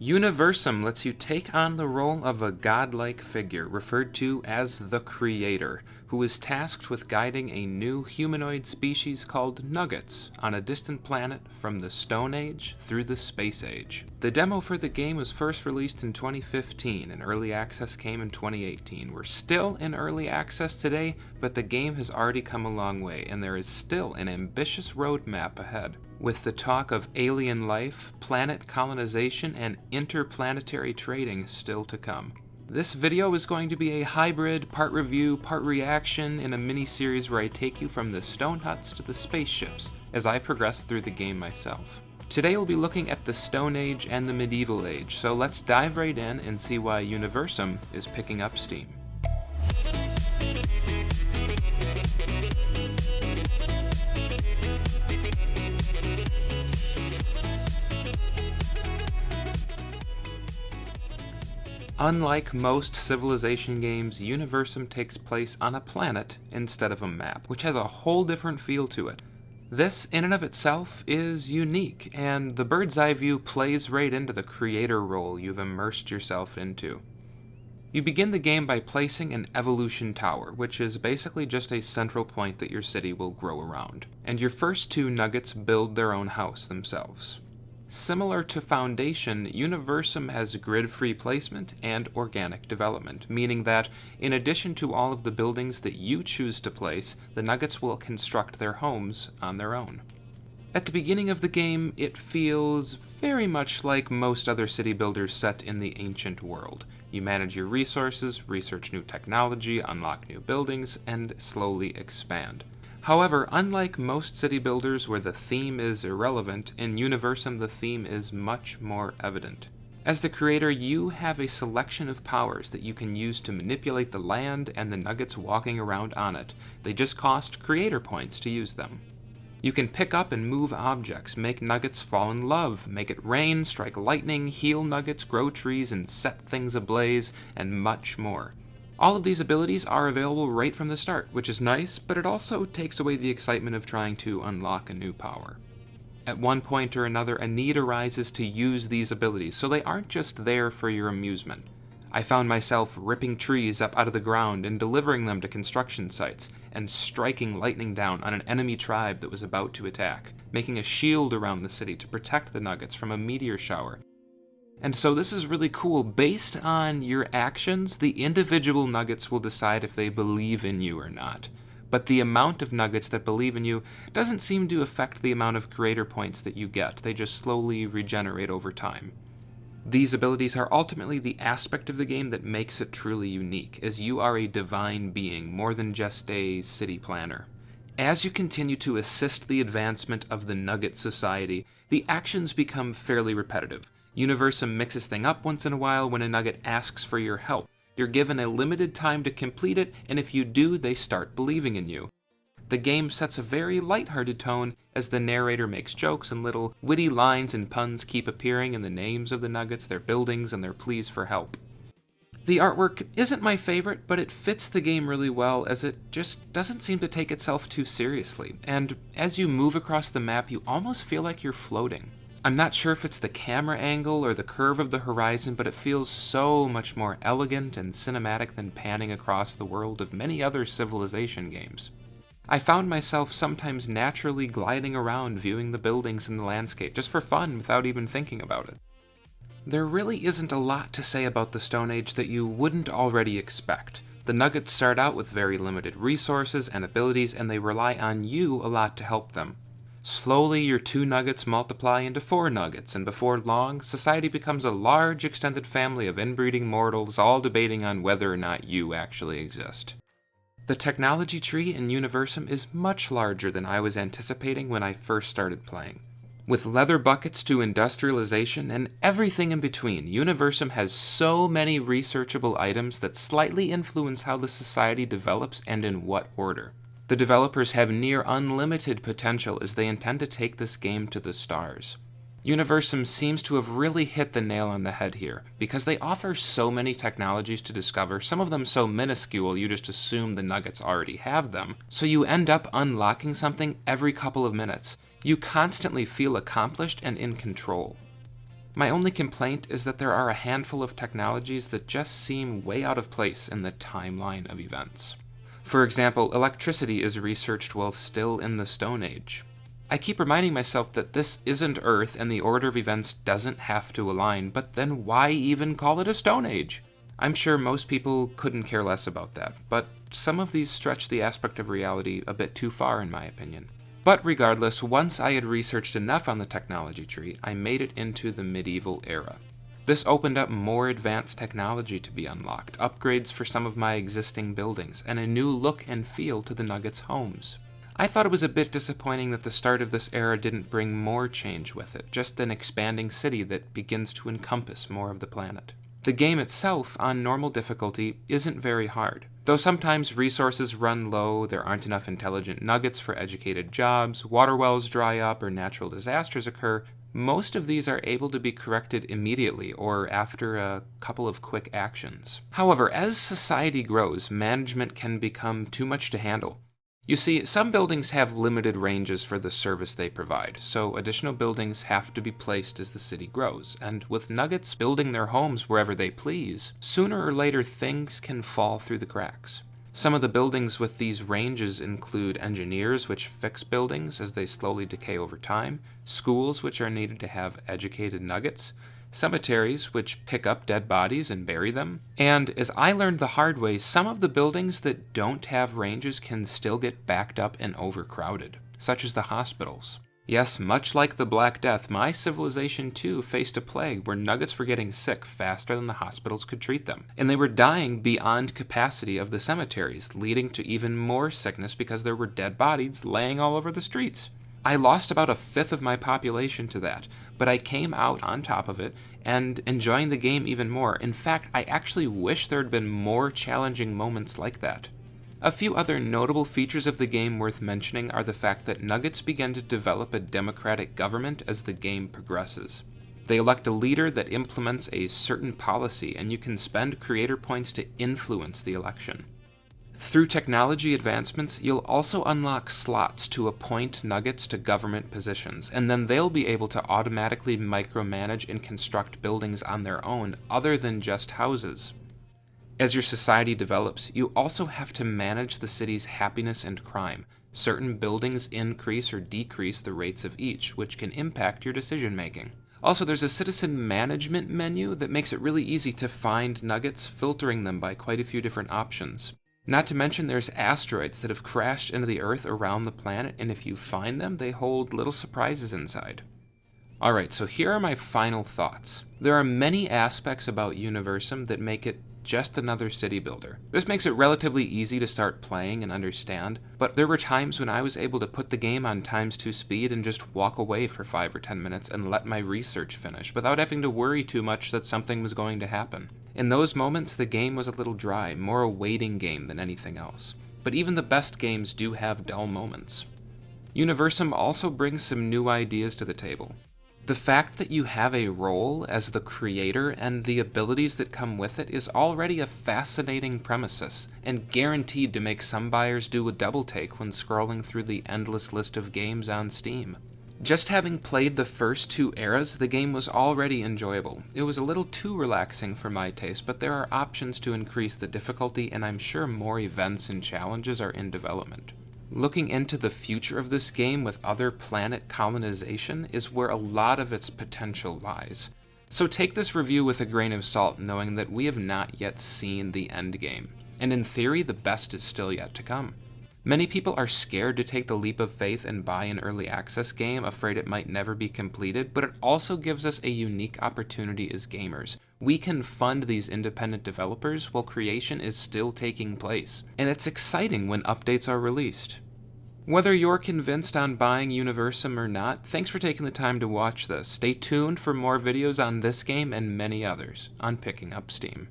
Universim lets you take on the role of a godlike figure, referred to as the Creator, who is tasked with guiding a new humanoid species called Nuggets on a distant planet from the Stone Age through the Space Age. The demo for the game was first released in 2015, and early access came in 2018. We're still in early access today, but the game has already come a long way, and there is still an ambitious roadmap ahead, with the talk of alien life, planet colonization, and interplanetary trading still to come. This video is going to be a hybrid, part review, part reaction in a mini-series where I take you from the stone huts to the spaceships as I progress through the game myself. Today we'll be looking at the Stone Age and the Medieval Age, so let's dive right in and see why Universim is picking up steam. Unlike most Civilization games, Universim takes place on a planet instead of a map, which has a whole different feel to it. This, in and of itself, is unique, and the bird's eye view plays right into the creator role you've immersed yourself into. You begin the game by placing an evolution tower, which is basically just a central point that your city will grow around, and your first two nuggets build their own house themselves. Similar to Foundation, Universim has grid-free placement and organic development, meaning that, in addition to all of the buildings that you choose to place, the Nuggets will construct their homes on their own. At the beginning of the game, it feels very much like most other city builders set in the ancient world. You manage your resources, research new technology, unlock new buildings, and slowly expand. However, unlike most city builders where the theme is irrelevant, in Universim the theme is much more evident. As the creator, you have a selection of powers that you can use to manipulate the land and the nuggets walking around on it. They just cost creator points to use them. You can pick up and move objects, make nuggets fall in love, make it rain, strike lightning, heal nuggets, grow trees, and set things ablaze, and much more. All of these abilities are available right from the start, which is nice, but it also takes away the excitement of trying to unlock a new power. At one point or another, a need arises to use these abilities, so they aren't just there for your amusement. I found myself ripping trees up out of the ground and delivering them to construction sites, and striking lightning down on an enemy tribe that was about to attack, making a shield around the city to protect the nuggets from a meteor shower. And so this is really cool. Based on your actions, the individual nuggets will decide if they believe in you or not. But the amount of nuggets that believe in you doesn't seem to affect the amount of creator points that you get. They just slowly regenerate over time. These abilities are ultimately the aspect of the game that makes it truly unique, as you are a divine being more than just a city planner. As you continue to assist the advancement of the Nugget Society, the actions become fairly repetitive. Universim mixes things up once in a while when a nugget asks for your help. You're given a limited time to complete it, and if you do, they start believing in you. The game sets a very lighthearted tone as the narrator makes jokes and little witty lines and puns keep appearing in the names of the nuggets, their buildings, and their pleas for help. The artwork isn't my favorite, but it fits the game really well as it just doesn't seem to take itself too seriously, and as you move across the map, you almost feel like you're floating. I'm not sure if it's the camera angle or the curve of the horizon, but it feels so much more elegant and cinematic than panning across the world of many other Civilization games. I found myself sometimes naturally gliding around viewing the buildings and the landscape just for fun without even thinking about it. There really isn't a lot to say about the Stone Age that you wouldn't already expect. The Nuggets start out with very limited resources and abilities, and they rely on you a lot to help them. Slowly, your 2 nuggets multiply into 4 nuggets, and before long, society becomes a large extended family of inbreeding mortals, all debating on whether or not you actually exist. The technology tree in Universim is much larger than I was anticipating when I first started playing. With leather buckets to industrialization and everything in between, Universim has so many researchable items that slightly influence how the society develops and in what order. The developers have near unlimited potential as they intend to take this game to the stars. Universim seems to have really hit the nail on the head here, because they offer so many technologies to discover, some of them so minuscule you just assume the nuggets already have them, so you end up unlocking something every couple of minutes. You constantly feel accomplished and in control. My only complaint is that there are a handful of technologies that just seem way out of place in the timeline of events. For example, electricity is researched while still in the Stone Age. I keep reminding myself that this isn't Earth and the order of events doesn't have to align, but then why even call it a Stone Age? I'm sure most people couldn't care less about that, but some of these stretch the aspect of reality a bit too far in my opinion. But regardless, once I had researched enough on the technology tree, I made it into the medieval era. This opened up more advanced technology to be unlocked, upgrades for some of my existing buildings, and a new look and feel to the Nuggets' homes. I thought it was a bit disappointing that the start of this era didn't bring more change with it, just an expanding city that begins to encompass more of the planet. The game itself, on normal difficulty, isn't very hard. Though sometimes resources run low, there aren't enough intelligent nuggets for educated jobs, water wells dry up, or natural disasters occur, most of these are able to be corrected immediately or after a couple of quick actions. However, as society grows, management can become too much to handle. You see, some buildings have limited ranges for the service they provide, so additional buildings have to be placed as the city grows, and with nuggets building their homes wherever they please, sooner or later things can fall through the cracks. Some of the buildings with these ranges include engineers, which fix buildings as they slowly decay over time, schools, which are needed to have educated nuggets, cemeteries, which pick up dead bodies and bury them, and, as I learned the hard way, some of the buildings that don't have ranges can still get backed up and overcrowded, such as the hospitals. Yes, much like the Black Death, my civilization too faced a plague where nuggets were getting sick faster than the hospitals could treat them, and they were dying beyond capacity of the cemeteries, leading to even more sickness because there were dead bodies laying all over the streets. I lost about a fifth of my population to that, but I came out on top of it and enjoying the game even more. In fact, I actually wish there had been more challenging moments like that. A few other notable features of the game worth mentioning are the fact that nuggets begin to develop a democratic government as the game progresses. They elect a leader that implements a certain policy, and you can spend creator points to influence the election. Through technology advancements, you'll also unlock slots to appoint nuggets to government positions, and then they'll be able to automatically micromanage and construct buildings on their own other than just houses. As your society develops, you also have to manage the city's happiness and crime. Certain buildings increase or decrease the rates of each, which can impact your decision-making. Also, there's a citizen management menu that makes it really easy to find nuggets, filtering them by quite a few different options. Not to mention there's asteroids that have crashed into the Earth around the planet, and if you find them, they hold little surprises inside. Alright, so here are my final thoughts. There are many aspects about Universim that make it just another city builder. This makes it relatively easy to start playing and understand, but there were times when I was able to put the game on ×2 speed and just walk away for 5 or 10 minutes and let my research finish, without having to worry too much that something was going to happen. In those moments, the game was a little dry, more a waiting game than anything else. But even the best games do have dull moments. Universim also brings some new ideas to the table. The fact that you have a role as the creator and the abilities that come with it is already a fascinating premises, and guaranteed to make some buyers do a double take when scrolling through the endless list of games on Steam. Just having played the first 2 eras, the game was already enjoyable. It was a little too relaxing for my taste, but there are options to increase the difficulty, and I'm sure more events and challenges are in development. Looking into the future of this game with other planet colonization is where a lot of its potential lies. So take this review with a grain of salt, knowing that we have not yet seen the end game, and in theory the best is still yet to come. Many people are scared to take the leap of faith and buy an early access game, afraid it might never be completed, but it also gives us a unique opportunity as gamers. We can fund these independent developers while creation is still taking place, and it's exciting when updates are released. Whether you're convinced on buying Universim or not, thanks for taking the time to watch this. Stay tuned for more videos on this game and many others on Picking Up Steam.